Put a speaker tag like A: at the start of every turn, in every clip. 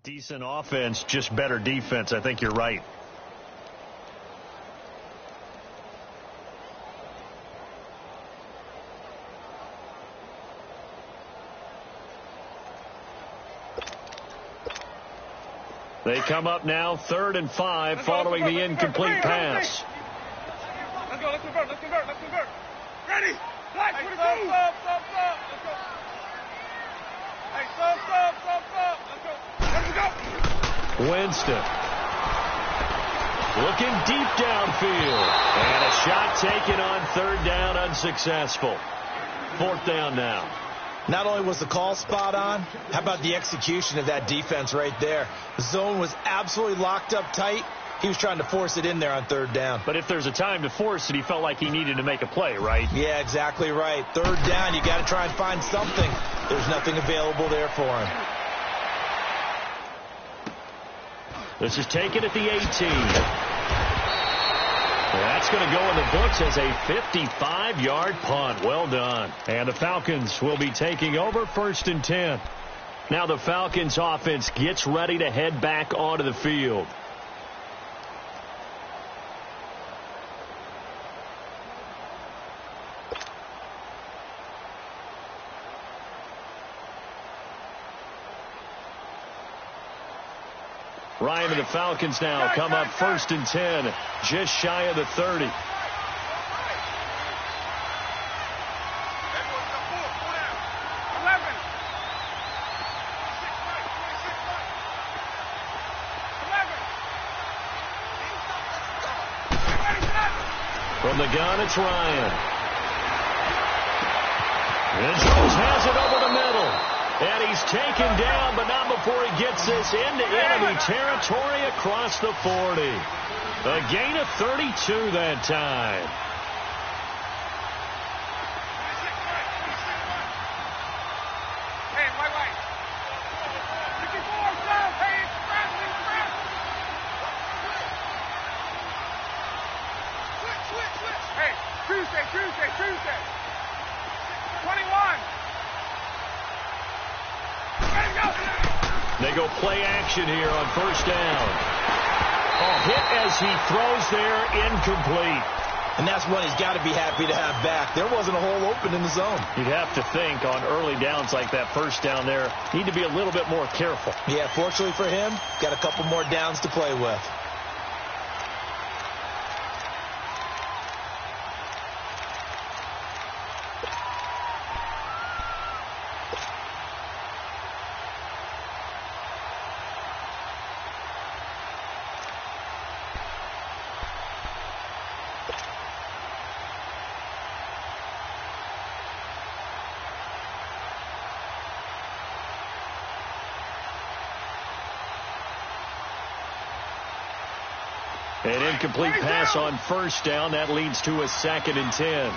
A: Decent offense, just better defense. I think you're right. They come up now, 3rd and 5, following the incomplete pass.
B: Let's go, let's convert. Ready? Black, hey, stop. Let's go. Hey, stop. Let's go.
A: Winston. Looking deep downfield. And a shot taken on 3rd down, unsuccessful. 4th down now.
C: Not only was the call spot on, how about the execution of that defense right there? The zone was absolutely locked up tight. He was trying to force it in there on 3rd down.
A: But if there's a time to force it, he felt like he needed to make a play, right?
C: Yeah, exactly right. 3rd down, you got to try and find something. There's nothing available there for him.
A: This is taken at the 18. That's going to go in the books as a 55-yard punt. Well done. And the Falcons will be taking over 1st and 10. Now the Falcons offense gets ready to head back onto the field. Ryan and the Falcons now come up 1st and 10, just shy of the 30. From the gun, it's Ryan. And Jones has it over the middle. And he's taken down, but not before he gets this into enemy territory across the 40. A gain of 32 that time.
B: Hey, wait. Hey, Tuesday. 21.
A: They go play action here on 1st down. A hit as he throws there, incomplete.
C: And that's one he's got to be happy to have back. There wasn't a hole open in the zone.
A: You'd have to think on early downs like that 1st down there, need to be a little bit more careful.
C: Yeah, fortunately for him, got a couple more downs to play with.
A: An incomplete pass on 1st down. That leads to a 2nd and 10.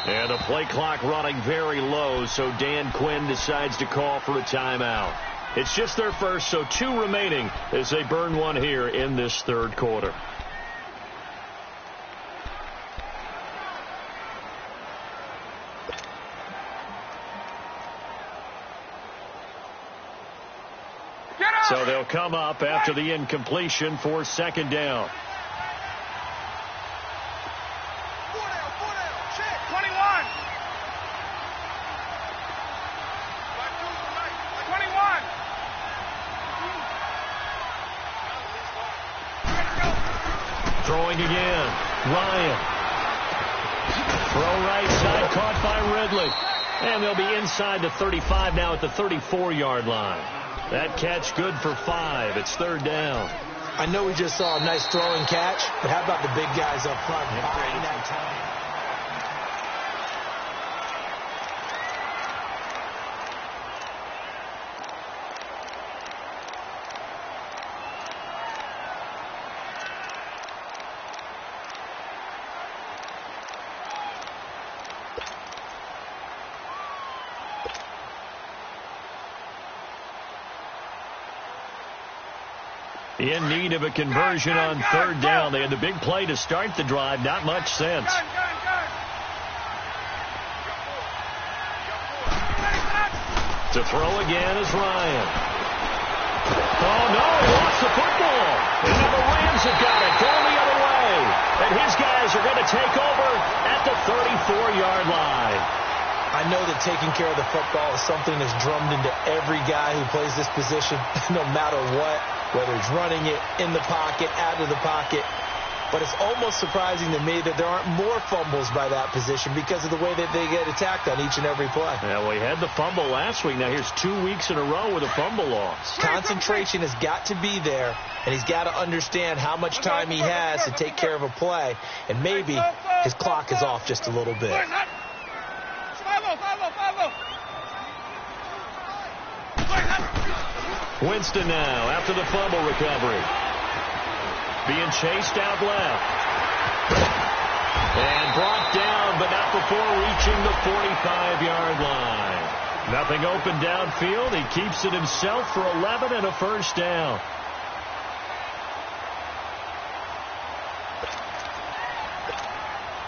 A: And the play clock running very low, so Dan Quinn decides to call for a timeout. It's just their first, so 2 remaining as they burn one here in this 3rd quarter. So they'll come up after the incompletion for 2nd down.
B: 21.
A: Throwing again. Ryan. Throw right side, caught by Ridley. And they'll be inside the 35 now at the 34-yard line. That catch good for 5. It's 3rd down.
C: I know we just saw a nice throwing catch, but how about the big guys up front? Buying that time.
A: In need of a conversion on 3rd down. They had the big play to start the drive. Not much sense. To throw again is Ryan. Oh, no, he lost the football. And now the Rams have got it, going the other way. And his guys are going to take over at the 34-yard line.
C: I know that taking care of the football is something that's drummed into every guy who plays this position, no matter what, whether it's running it, in the pocket, out of the pocket. But it's almost surprising to me that there aren't more fumbles by that position because of the way that they get attacked on each and every play.
A: Yeah, we had the fumble last week. Now here's 2 weeks in a row with a fumble loss.
C: Concentration has got to be there, and he's got to understand how much time he has to take care of a play, and maybe his clock is off just a little bit.
A: Winston now after the fumble recovery. Being chased out left. And brought down, but not before reaching the 45-yard line. Nothing open downfield. He keeps it himself for 11 and a first down.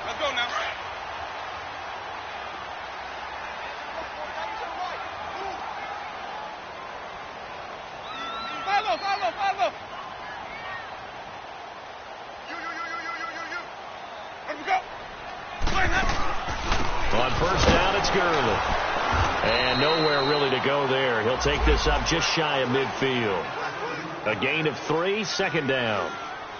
B: Let's go now. Follow.
A: On first down, it's Gurley. And nowhere really to go there. He'll take this up just shy of midfield. A gain of 3, second down.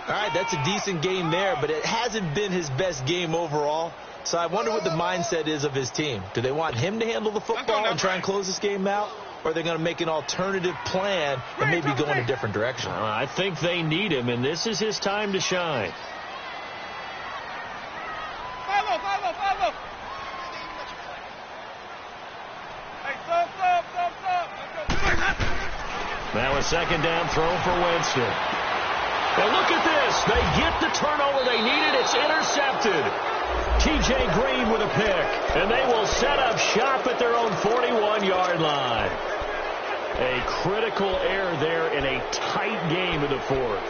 C: All right, that's a decent game there, but it hasn't been his best game overall. So I wonder what the mindset is of his team. Do they want him to handle the football and try and close this game out? Or are they going to make an alternative plan and maybe go in a different direction?
A: I think they need him, and this is his time to shine.
B: Follow. Hey, stop.
A: Now a second down throw for Winston. And look at this. They get the turnover they needed. It's intercepted. T.J. Green with a pick. And they will set up shop at their own 41-yard line. A critical error there in a tight game of the fourth.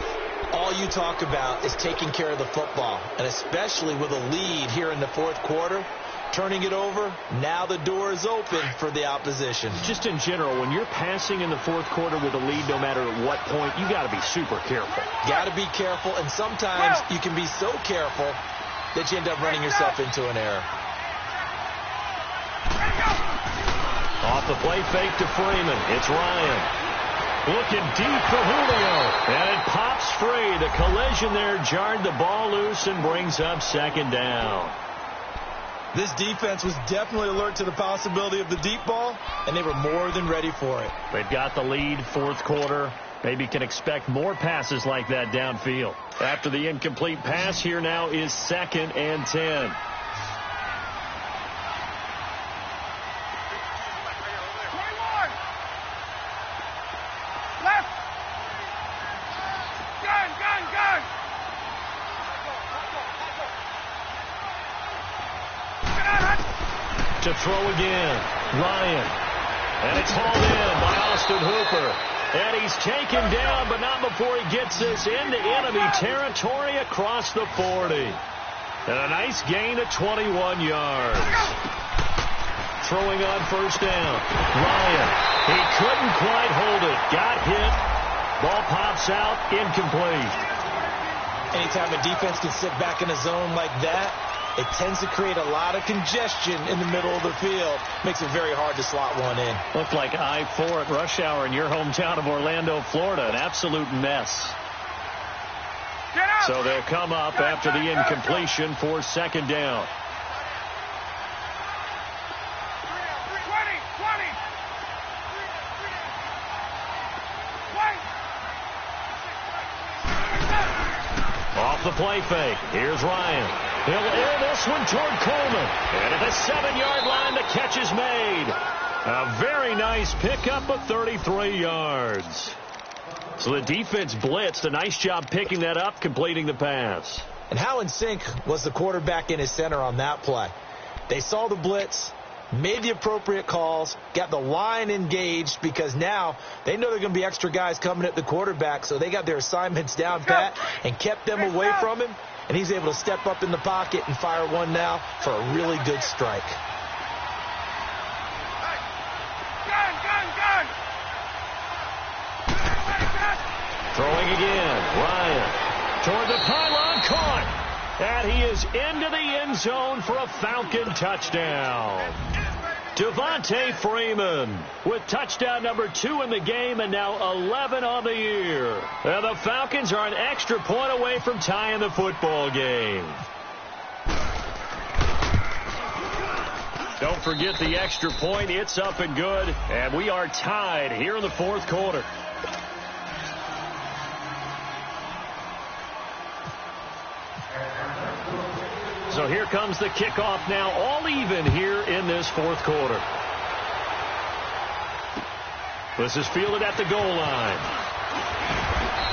C: All you talk about is taking care of the football, and especially with a lead here in the fourth quarter, turning it over, now the door is open for the opposition.
A: Just in general, when you're passing in the fourth quarter with a lead, no matter at what point, you got to be super careful.
C: Got to be careful, and sometimes you can be so careful that you end up running yourself into an error.
A: Off the play fake to Freeman. It's Ryan. Looking deep for Julio. And it pops free. The collision there jarred the ball loose and brings up second down.
C: This defense was definitely alert to the possibility of the deep ball, and they were more than ready for it.
A: They've got the lead, fourth quarter. Maybe can expect more passes like that downfield. After the incomplete pass, here now is 2nd and 10. To throw again, Ryan. And it's hauled in by Austin Hooper. And he's taken down, but not before he gets this into enemy territory across the 40. And a nice gain of 21 yards. Throwing on first down, Ryan. He couldn't quite hold it. Got hit. Ball pops out, incomplete.
C: Anytime a defense can sit back in a zone like that, it tends to create a lot of congestion in the middle of the field. Makes it very hard to slot one in.
A: Looked like I-4 at rush hour in your hometown of Orlando, Florida. An absolute mess. So they'll come up after the incompletion for second down. Off the play fake. Here's Ryan. He'll air this one toward Coleman. And at the 7-yard line, the catch is made. A very nice pickup of 33 yards. So the defense blitzed. A nice job picking that up, completing the pass.
C: And how in sync was the quarterback in his center on that play? They saw the blitz, made the appropriate calls, got the line engaged because now they know there are going to be extra guys coming at the quarterback, so they got their assignments down pat and kept them away from him. And he's able to step up in the pocket and fire one now for a really good strike.
B: Go!
A: Ryan toward the pylon, caught. And he is into the end zone for a Falcon touchdown. Devontae Freeman with touchdown number 2 in the game and now 11 on the year. And the Falcons are an extra point away from tying the football game. Don't forget the extra point. It's up and good. And we are tied here in the fourth quarter. So here comes the kickoff now, all even here in this fourth quarter. This is fielded at the goal line.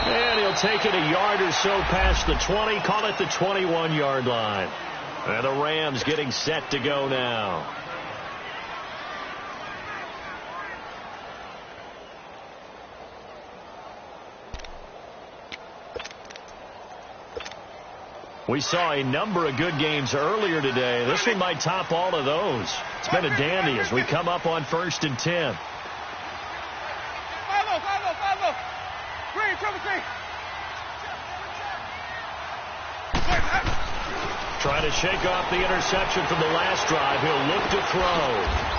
A: And he'll take it a yard or so past the 20, call it the 21-yard line. And the Rams getting set to go now. We saw a number of good games earlier today. This one might top all of those. It's been a dandy as we come up on 1st and 10.
B: Follow. Green, triple T.
A: Trying to shake off the interception from the last drive. He'll look to throw.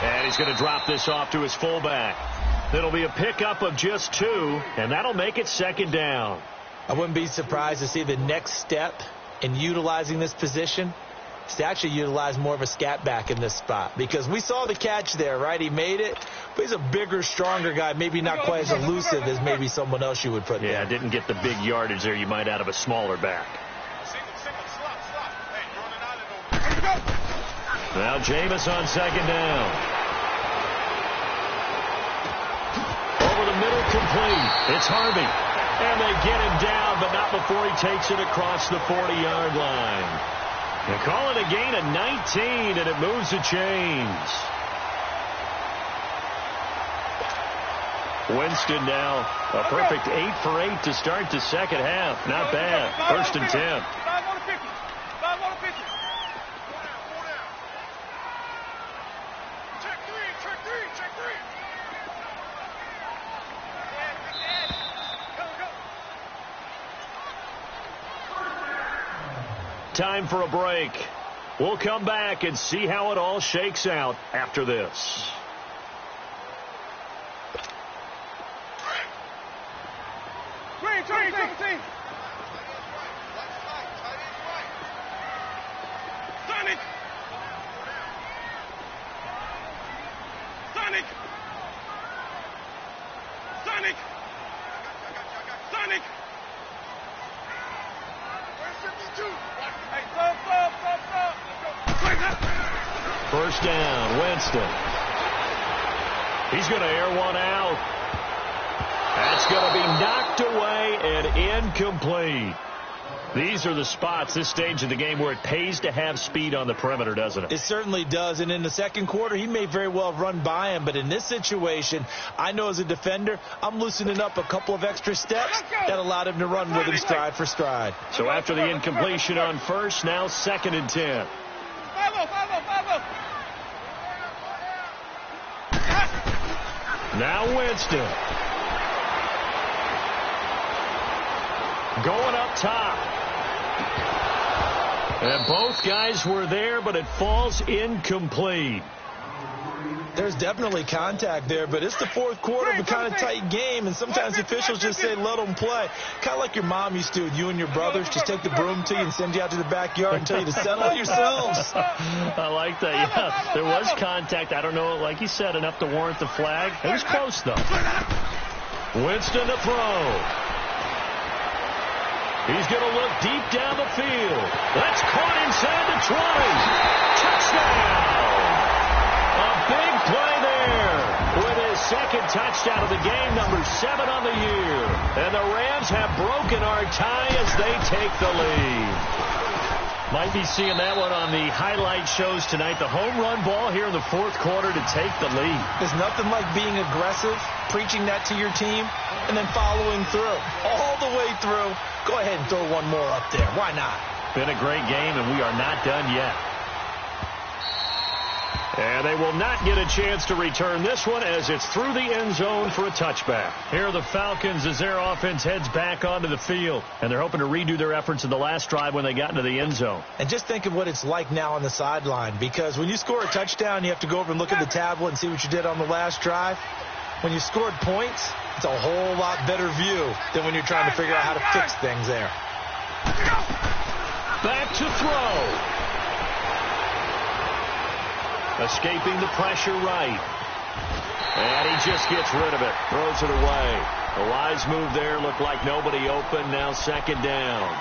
A: And he's going to drop this off to his fullback. It'll be a pickup of just 2, and that'll make it 2nd down.
C: I wouldn't be surprised to see the next step in utilizing this position is to actually utilize more of a scat back in this spot, because we saw the catch there, right? He made it, but he's a bigger, stronger guy, maybe not quite as elusive as maybe someone else you would put there.
A: Yeah, didn't get the big yardage there you might out of a smaller back. Now Jameis on 2nd down. Over the middle, complete. It's Harvey. And they get him down, but not before he takes it across the 40-yard line. They call it a gain of 19, and it moves the chains. Winston now, a perfect 8 for 8 to start the second half. Not bad. 1st and 10.
B: 5 on the 50. 5 on the 50. Check 3.
A: Time for a break. We'll come back and see how it all shakes out after this.
B: Green, 17. Sonic.
A: First down, Winston. He's going to air one out. That's going to be knocked away and incomplete. These are the spots, this stage of the game, where it pays to have speed on the perimeter, doesn't it?
C: It certainly does. And in the second quarter, he may very well have run by him. But in this situation, I know as a defender, I'm loosening up a couple of extra steps that allowed him to run with him stride for stride.
A: So after the incompletion on first, now 2nd and 10.
B: Follow.
A: Now Winston. Going up top. And both guys were there, but it falls incomplete.
C: There's definitely contact there, but it's the fourth quarter of a kind of tight game, and sometimes officials just say let them play. Kind of like your mom used to with you and your brothers. Just take the broom to you and send you out to the backyard and tell you to settle it yourselves.
A: I like that, yeah. There was contact. I don't know, like you said, enough to warrant the flag. It was close, though. Winston to throw. He's going to look deep down the field. That's caught inside the 20. Touchdown! A big play there with his second touchdown of the game, number 7 on the year. And the Rams have broken our tie as they take the lead. Might be seeing that one on the highlight shows tonight. The home run ball here in the fourth quarter to take the lead.
C: There's nothing like being aggressive, preaching that to your team, and then following through. All the way through. Go ahead and throw one more up there. Why not?
A: Been a great game, and we are not done yet. And they will not get a chance to return this one as it's through the end zone for a touchback. Here are the Falcons as their offense heads back onto the field. And they're hoping to redo their efforts in the last drive when they got into the end zone.
C: And just think of what it's like now on the sideline, because when you score a touchdown, you have to go over and look at the tablet and see what you did on the last drive. When you scored points, it's a whole lot better view than when you're trying to figure out how to fix things there.
A: Back to throw. Escaping the pressure right. And he just gets rid of it. Throws it away. A wise move there. Looked like nobody open. Now second down.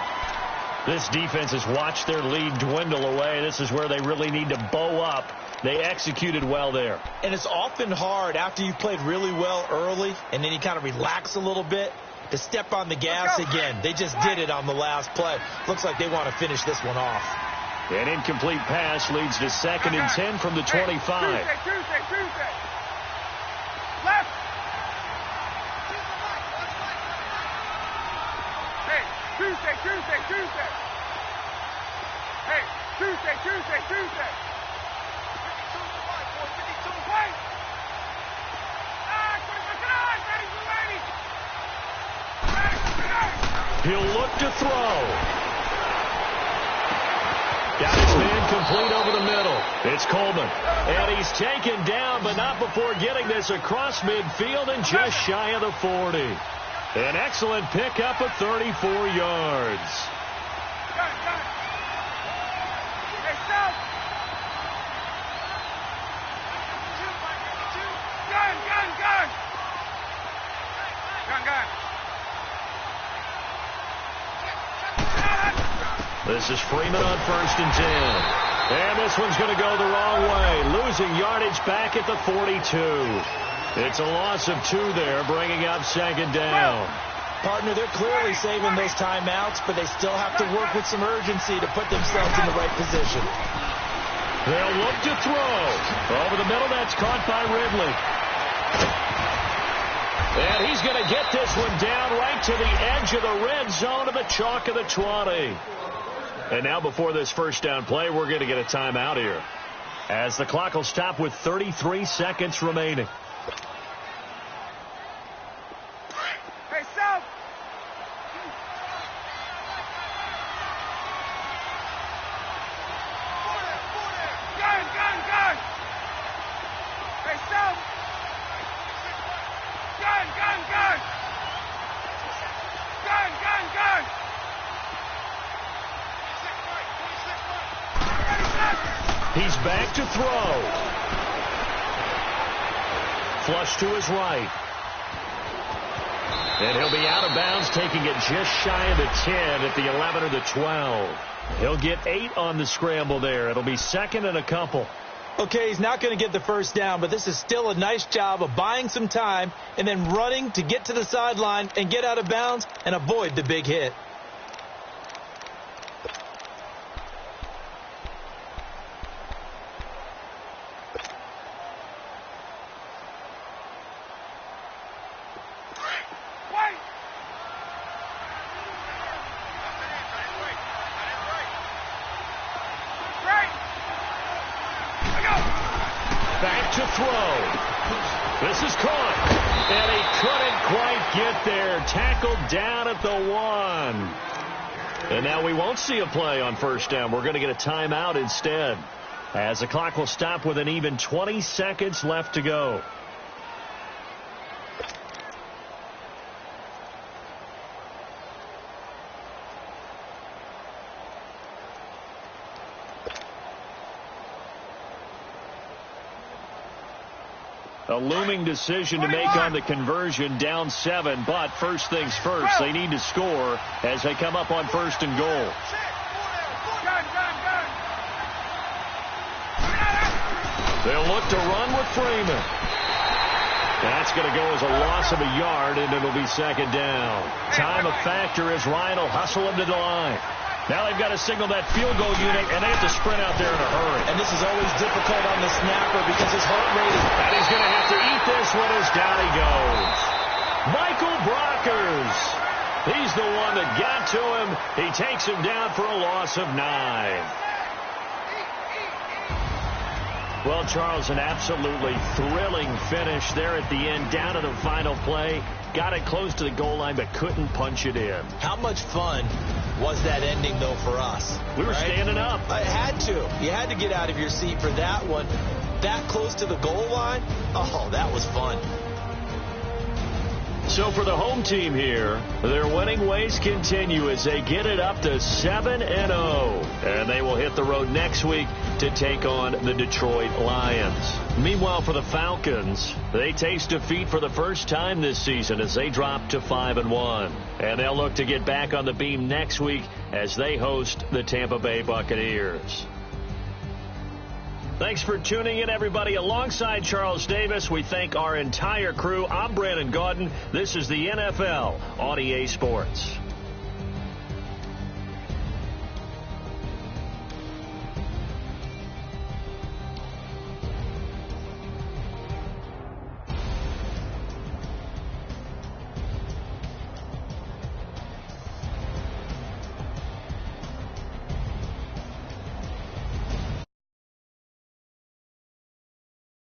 A: This defense has watched their lead dwindle away. This is where they really need to bow up. They executed well there. And it's often hard after you've played really well early and then you kind of relax a little bit to step on the gas again. They just did it on the last play. Looks like they want to finish this one off. An incomplete pass leads to 2nd and 10 from the 25.
B: Tuesday. Left. Hey, Tuesday. Hey, Tuesday. 52. Wait.
A: He'll look to throw. Got his man complete over the middle. It's Coleman. And he's taken down, but not before getting this across midfield and just shy of the 40. An excellent pickup of 34 yards.
B: Hey, stop. Gun.
A: This is Freeman on 1st and 10. And this one's going to go the wrong way. Losing yardage back at the 42. It's a loss of 2 there, bringing up 2nd down.
C: Partner, they're clearly saving those timeouts, but they still have to work with some urgency to put themselves in the right position.
A: They'll look to throw. Over the middle, that's caught by Ridley. And he's going to get this one down right to the edge of the red zone of the chalk of the 20. And now before this first down play, we're going to get a timeout here, as the clock will stop with 33 seconds remaining.
B: Hey, South. Gun. Hey, South. Gun.
A: He's back to throw. Flush to his right. And he'll be out of bounds, taking it just shy of the 10 at the 11 or the 12. He'll get 8 on the scramble there. It'll be 2nd and a couple.
C: Okay, he's not going to get the first down, but this is still a nice job of buying some time and then running to get to the sideline and get out of bounds and avoid the big hit.
A: Back to throw. This is caught. And he couldn't quite get there. Tackled down at the 1. And now we won't see a play on first down. We're going to get a timeout instead, as the clock will stop with an even 20 seconds left to go. A looming decision to make on the conversion, down 7, but first things first, they need to score as they come up on 1st and goal. They'll look to run with Freeman. That's going to go as a loss of a yard, and it'll be 2nd down. Time a factor as Ryan will hustle him to the line. Now they've got to signal that field goal unit, and they have to sprint out there in a hurry.
C: And this is always difficult on the snapper because his heart rate is...
A: And he's going to have to eat this one as down he goes. Michael Brockers. He's the one that got to him. He takes him down for a loss of 9. Well, Charles, an absolutely thrilling finish there at the end, down to the final play. Got it close to the goal line, but couldn't punch it in.
C: How much fun was that ending, though, for us?
A: We were standing up.
C: I had to. You had to get out of your seat for that one. That close to the goal line? Oh, that was fun.
A: So for the home team here, their winning ways continue as they get it up to 7-0. And they will hit the road next week to take on the Detroit Lions. Meanwhile, for the Falcons, they taste defeat for the first time this season as they drop to 5-1. And they'll look to get back on the beam next week as they host the Tampa Bay Buccaneers. Thanks for tuning in, everybody. Alongside Charles Davis, we thank our entire crew. I'm Brandon Gaudin. This is the NFL on EA Sports.